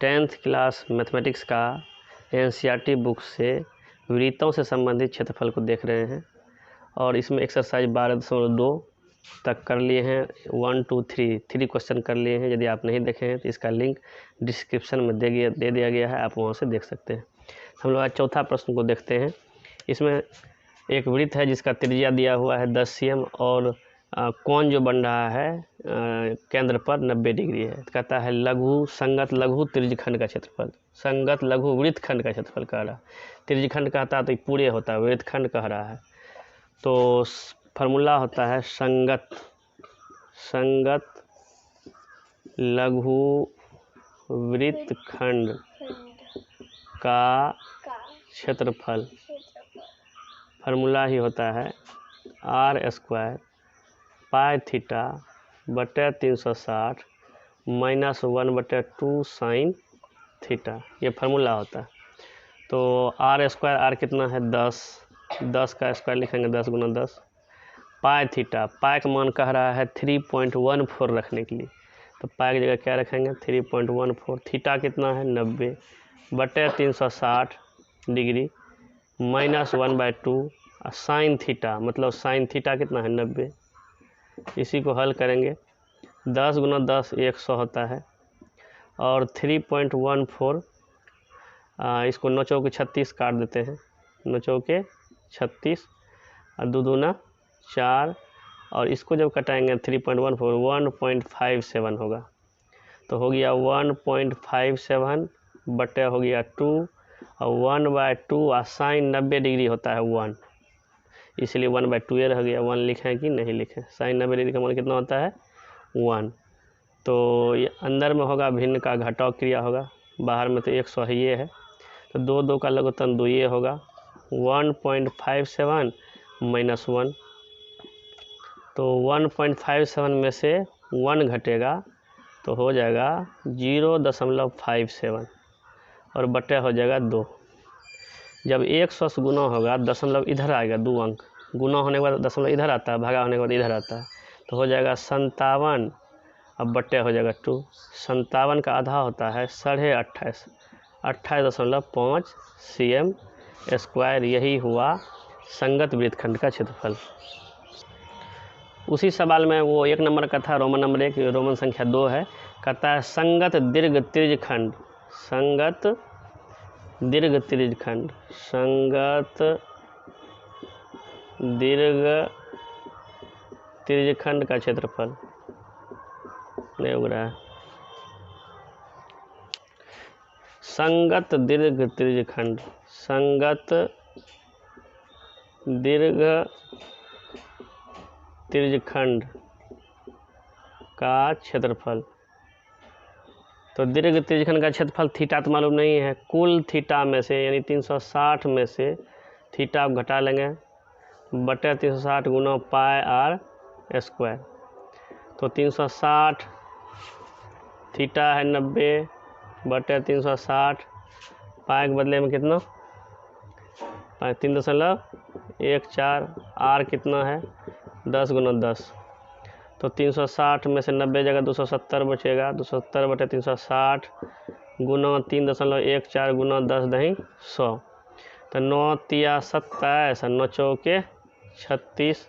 10th class mathematics का NCERT book से वृत्तों से संबंधित क्षेत्रफल को देख रहे हैं और इसमें एक्सरसाइज 12.2 तक कर लिए हैं। 1 2 3 क्वेश्चन कर लिए हैं। यदि आप नहीं देखे हैं तो इसका लिंक डिस्क्रिप्शन में दे दिया गया है, आप वहां से देख सकते हैं। हम लोग आज चौथा प्रश्न को देखते हैं। इसमें एक वृत्त है जिसका त्रिज्या दिया हुआ है 10 cm और कोण जो बन रहा है केंद्र पर 90 डिग्री है। कहता है संगत लघु त्रिज्यखंड का क्षेत्रफल। संगत लघु वृत्तखंड का क्षेत्रफल कह रहा है। त्रिज्यखंड कहता है तो पूरे होता है, वृत्तखंड कह रहा है। तो फार्मूला होता है संगत लघु वृत्तखंड का क्षेत्रफल। फार्मूला ही होता है r² पाई थीटा बटे 360 माइनस 1/2 साइन थीटा, ये फार्मूला होता है। तो r² कितना है 10 का स्क्वायर लिखेंगे 10 × 10। पाई थीटा, पाई का मान कह रहा है 3.14 रखने के लिए, तो पाई की जगह क्या रखेंगे 3.14। थीटा कितना है 90 बटे 360 डिग्री माइनस 1/2 साइन थीटा, मतलब साइन थीटा कितना है 90। इसी को हल करेंगे 10 × 10 100 होता है और 3.14 इसको 9 चौके 36 काट देते हैं। 9 चौके 36 और 2 दूना 4 और इसको जब कटाएंगे 3.14 1.57 होगा। तो हो गया 1.57 बटे हो गया 2 और 1/2 और साइन 90 डिग्री होता है 1, इसलिए 1/2 रह गया। 1 लिखें कि नहीं लिखें? साइन 90 डिग्री का मान कितना होता है 1। तो ये अंदर में होगा भिन्न का घटाव क्रिया होगा, बाहर में तो 100 ही ये है। तो 2 2 का लघुत्तम 2 ये होगा 1.57 माइनस 1। तो 1.57 में से 1 घटेगा तो हो जाएगा 0.57 और बटे हो जाएगा 2। जब 100 से गुना होगा दशमलव इधर आएगा, 2 अंक गुना होने के बाद दशमलव इधर आता है, भागा होने के बाद इधर आता है, तो हो जाएगा 57 अब बटे हो जाएगा 2। 57 का आधा होता है 28.5 28.5 cm²। यही हुआ संगत वृत्तखंड का क्षेत्रफल। उसी सवाल में वो 1 नंबर का था, रोमन नंबर 1, रोमन संख्या 2 है। कहता है संगत दीर्घ त्रिज्यखंड, संगत दीर्घ त्रिज्यखंड, संगत दीर्घ त्रिज्यखंड का क्षेत्रफल नहीं उग रहा है। संगत दीर्घ त्रिज्यखंड, संगत दीर्घ त्रिज्यखंड का क्षेत्रफल। तो दीर्घ त्रिज्यखंड का क्षेत्रफल थीटा तो मालूम नहीं है, कुल थीटा में से यानी 360 में से थीटा आप घटा लेंगे बटे 360 गुना पाई r²। तो 360 थीटा है 90 बटे 360 पाई के बदले में कितना 3.14। r कितना है 10 × 10। तो 360 में से 90 जगह 270 बचेगा, 270 बटे 360 गुना 3.14 गुना 10 दही 100। तो 9 तिया 27 और 9 चौके 36,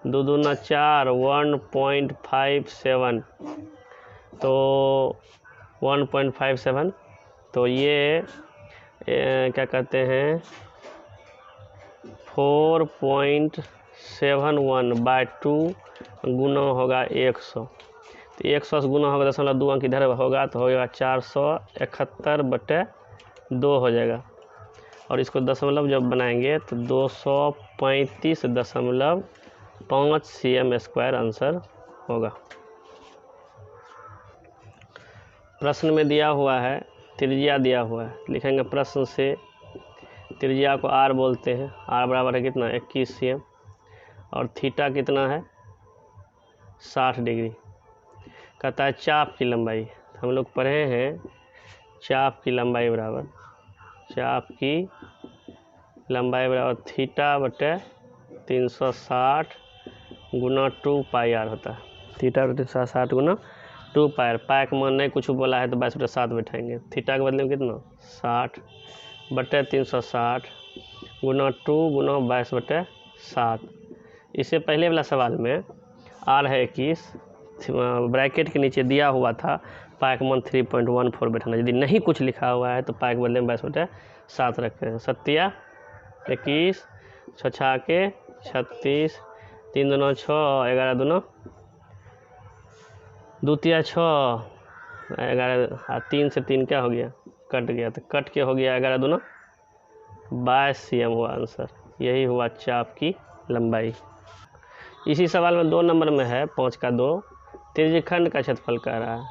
2 दूना 4 1.57। तो 1.57 तो ये क्या कहते हैं 4.71/2 गुना होगा 100। तो 100 से गुना होगा 0.2 अंक इधर होगा तो होगा 471/2 हो जाएगा। और इसको दशमलव जब बनाएंगे तो 235.5 cm² आंसर होगा। प्रश्न में दिया हुआ है, त्रिज्या दिया हुआ है, लिखेंगे प्रश्न से त्रिज्या को r बोलते हैं। r बराबर है कितना 21 cm और थीटा कितना है 60 डिग्री। कहता है चाप की लंबाई, हम लोग पढ़े हैं चाप की लंबाई बराबर थीटा बटे 360 गुना 2 पाई r होता है। थीटा बटे 360 गुना 2 पाई, पाई का मान नहीं कुछ बोला है तो 22/7 बैठाएंगे। थीटा के बदले में कितना 60/360 गुना 2 गुना 22/7। इससे पहले वाला सवाल में आर है 21, ब्रैकेट के नीचे दिया हुआ था पाई का मान 3.14 बैठाना। यदि नहीं कुछ लिखा हुआ है तो पाई के बदले में 22/7 रखते हैं। 7 21, 6 के 36, 3 दूना 6, 11 दूना 2 तिया 6, 11, 3 से 3 क्या हो गया कट गया, तो कट के हो गया 11 दूना 22 cm हुआ आंसर। यही हुआ चाप की लंबाई। इसी सवाल में 2 नंबर में है 5 का 2, त्रिज्यखंड का क्षेत्रफल कह रहा है।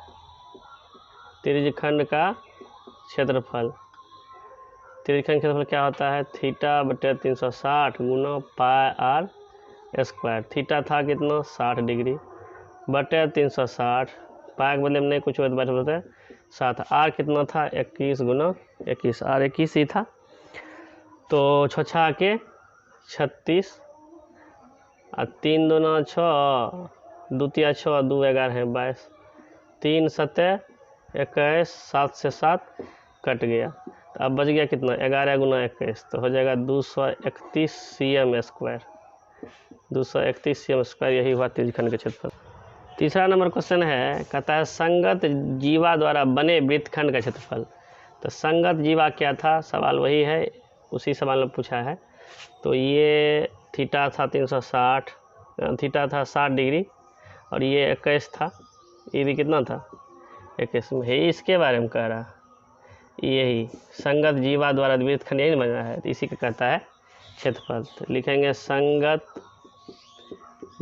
त्रिज्यखंड का क्षेत्रफल, त्रिज्यखंड क्षेत्रफल क्या होता है θ/360 गुना पाई आर स्क्वायर। थीटा था कितना 60 डिग्री बटे 360, पाई के बदले में नहीं कुछ हुआ तो 7। आर कितना था 21 गुना 21, आर 21 ही था। तो 6 के 36 और 3 दूना 6, 2 तिया 6, 2 11 है 22, 3 7 21, 7 से 7 कट गया। तो अब बच गया कितना 11 गुना 21, तो हो जाएगा 231 cm स्क्वायर। 231 cm स्क्वायर, यही हुआ त्रिज्यखंड के क्षेत्रफल। तीसरा नंबर क्वेश्चन है, कहता है संगत जीवा द्वारा बने वृत्तखंड का क्षेत्रफल। तो संगत जीवा क्या था, सवाल वही है, उसी सवाल में पूछा है। तो ये थीटा था 360, थीटा था 60 डिग्री और ये 21 था, ये भी कितना था 21 में है। इसके बारे में कह रहा, यही संगत जीवा द्वारा वृत्तखंड यही बना है, तो इसी का कहता है क्षेत्रफल। तो लिखेंगे संगत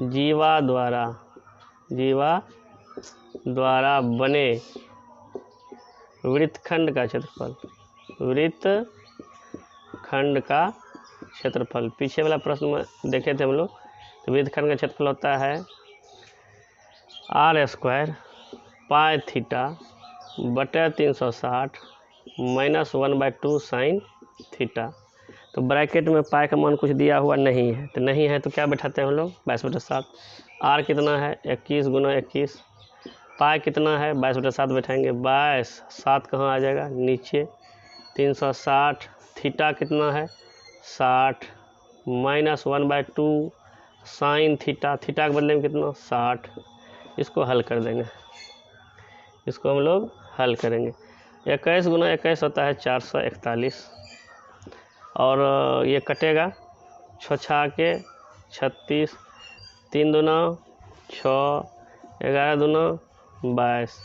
जीवा द्वारा बने वृत्तखंड का क्षेत्रफल, वृत्तखंड का क्षेत्रफल। पीछे वाला प्रश्न में देखे थे हम लोग, तो वृत्तखंड का क्षेत्रफल होता है आर स्क्वायर पाई थीटा बटे 360 माइनस 1/2 साइन थीटा। तो ब्रैकेट में पाई का मान कुछ दिया हुआ नहीं है, तो नहीं है तो क्या बैठाते हैं हम लोग 22/7। आर कितना है 21 गुना 21, पाई कितना है 22/7 बैठाएंगे। 22, 7 कहाँ आ जाएगा नीचे, 360, थीटा कितना है 60 माइनस 1/2 साइन थीटा, थीटा के बदले में कितना 60। इसको हल कर देंगे, इसको हम लोग हल करेंगे। 21 गुना 21 होता है 441 और ये कटेगा 6 के 36, 3 दूना 6, 11 दूना 22,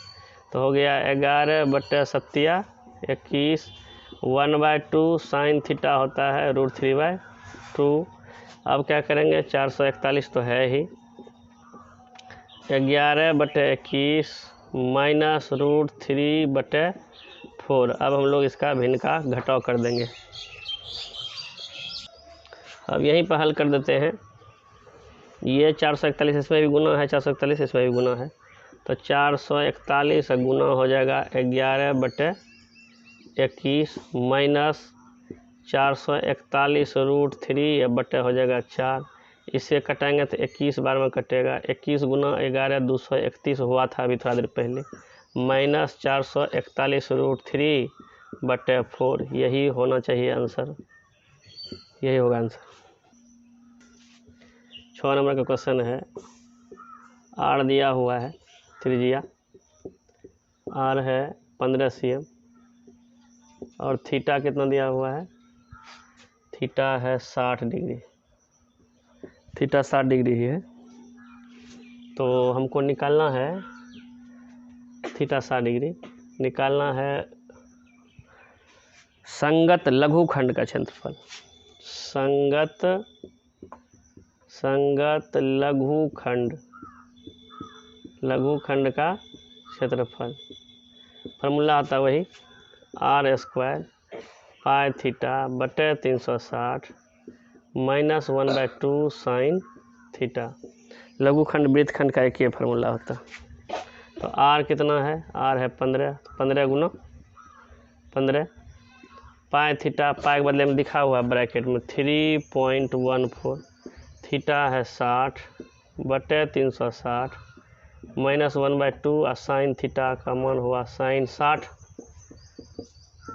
तो हो गया 11/7 21, 1/2 साइन थीटा होता है √3/2। अब क्या करेंगे 441 तो है ही, 11/21 माइनस √3/4। अब हम लोग इसका भिन्न का घटाव कर देंगे। अब यहीं पर हल कर देते हैं। ये 441 इसमें भी गुना है, 441 इसमें भी गुना है, तो 441 गुना हो जाएगा 11/21 माइनस 441 √3 बटे हो जाएगा 4। इससे कटाएंगे तो 21 बार में कटेगा, 21 गुना 11 231 हुआ था अभी थोड़ा देर पहले, माइनस 441 √3/4। यही होना चाहिए आंसर, यही होगा आंसर। 6 नंबर का क्वेश्चन है, आर दिया हुआ है, त्रिज्या आर है 15 cm और थीटा कितना दिया हुआ है, थीटा है 60 डिग्री, थीटा 60 डिग्री ही है। तो हमको निकालना है थीटा 60 डिग्री, निकालना है संगत लघुखंड का क्षेत्रफल। संगत लघुखंड का क्षेत्रफल, फार्मूला आता है वही आर स्क्वायर पाई थीटा बटे 360 माइनस 1/2 साइन थीटा। लघुखंड वृत्तखंड का एक ही फार्मूला होता है। तो आर कितना है, आर है 15, 15 गुना 15, पाई थीटा, पाई के बदले में दिखा हुआ ब्रैकेट में 3.14, थीटा है 60 बटे 360 -1/2 और साइन थीटा का मान हुआ साइन 60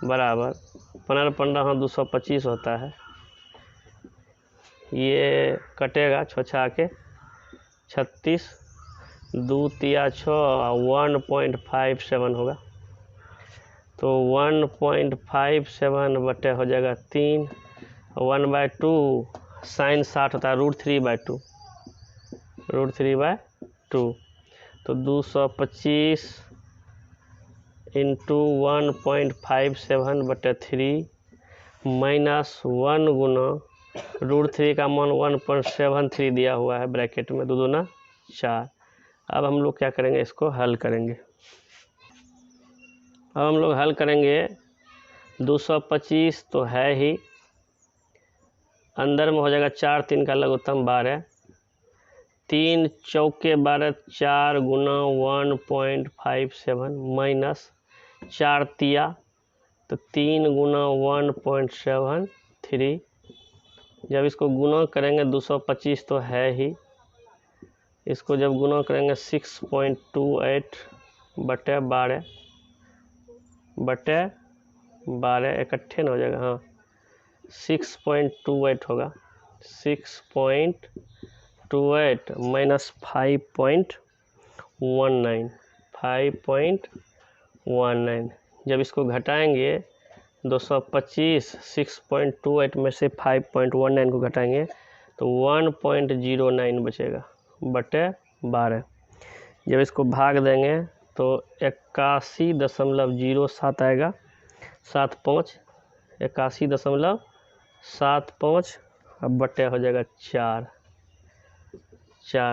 बराबर 15 × 225 होता है। ये कटेगा छोछा के 36 2 तिया 6 और 1.57 होगा। तो 1.57 बटे हो जाएगा 3, 1/2 साइन 60 होता है √3/2 तो 225 इंटू 1.57 बटे 3 -1 गुना √3 का मान 1.73 दिया हुआ है ब्रैकेट में, 2 दूना 4। अब हम लोग क्या करेंगे, इसको हल करेंगे। अब हम लोग हल करेंगे। 225 तो है ही, अंदर में हो जाएगा 4 3 का लघुत्तम 12, 3 चौके 12 4 गुना 1.57 माइनस 4 तिया तो 3 गुना 1.73। जब इसको गुना करेंगे 225 तो है ही, इसको जब गुना करेंगे 6.28 बटे 12 इकट्ठे न हो जाएगा, हाँ 6.28 होगा। 6.28 माइनस 5.19 जब इसको घटाएंगे 225 6.28 में से 5.19 को घटाएंगे तो 1.09 बचेगा बटे 12। जब इसको भाग देंगे तो 81.07 आएगा, 81.75 अब बटे हो जाएगा 4।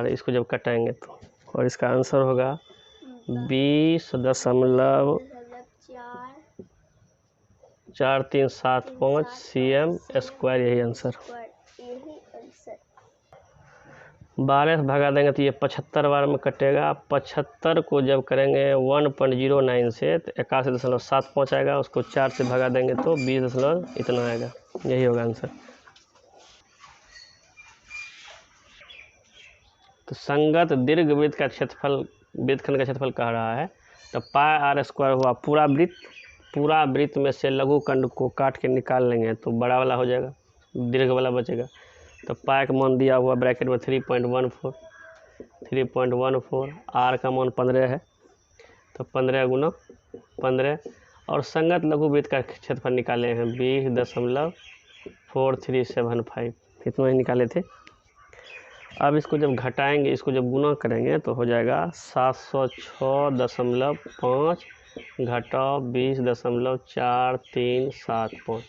इसको जब कटाएंगे तो, और इसका आंसर होगा 20.4375 cm², यही आंसर। 12 से भगा देंगे तो ये 75 बार में कटेगा। 75 को जब करेंगे 1.09 से तो 81.75 आएगा, उसको 4 से भगा देंगे तो 20 इतना आएगा, यही होगा आंसर। तो संगत दीर्घवृत्त का क्षेत्रफल, वृत्तखंड का क्षेत्रफल कह रहा है, तो πr² हुआ पूरा वृत्त में से लघुखंड को काट के निकाल लेंगे तो बड़ा वाला हो जाएगा, दीर्घ वाला बचेगा। तो पाई का मान दिया हुआ ब्रैकेट में 3.14, आर का मान 15 है तो 15 गुना 15, और संगत लघुवृत्त का क्षेत्रफल निकाले हैं 20.4375, इतना ही निकाले थे। अब इसको जब घटाएंगे, इसको जब गुना करेंगे तो हो जाएगा 706.5 घटाओ 20.4375,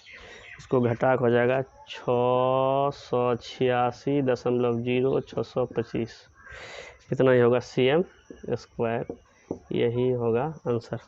इसको घटा हो जाएगा 686.0625, इतना ही होगा cm², यही होगा आंसर।